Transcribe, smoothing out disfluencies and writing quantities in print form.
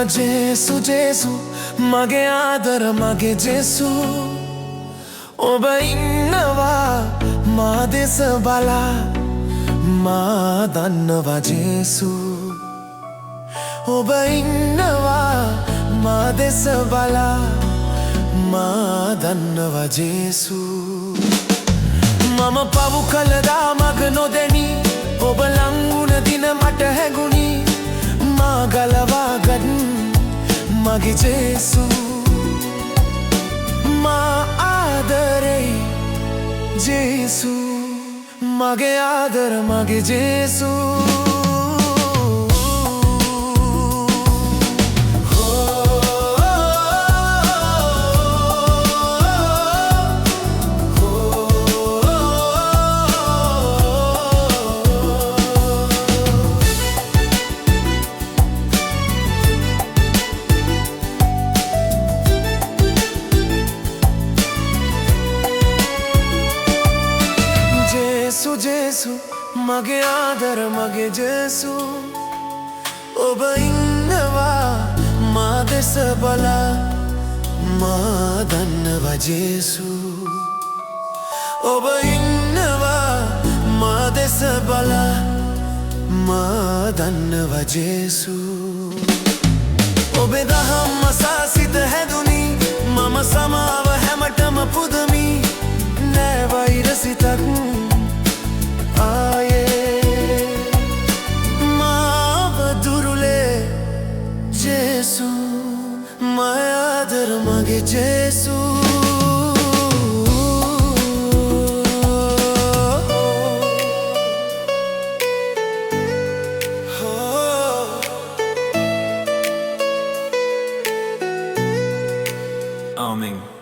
जेसु जेसु मगे आदर मगे जेसु ඔබ ඉන්නවා මා දෙස බලා මා දන්නවා ජේසු ඔබ ඉන්නවා මා දෙස බලා මා දන්නවා ජේසු මම පවු කළදා මග නොදැනි ඔබ ලංගුණ දින මට හැඟුණි මා ගලවාගත් මගේ ජේසු මා ආදරේ ජේසු මගේ ආදර මගේ ජේසු जेसु मगे आदर मगे जेसु ඔබ ඉන්නවා මා දෙස බලා මා දන්නවා ජේසු ඔබ ඉන්නවා මා දෙස බලා මා දන්නවා ජේසු ඔබේ දහම් අසා සිත හැදුනි මම සමාව හැමටම පුදමි නෑ වෛර සිතක් जेसु माय आदर मगे जेसु Amen.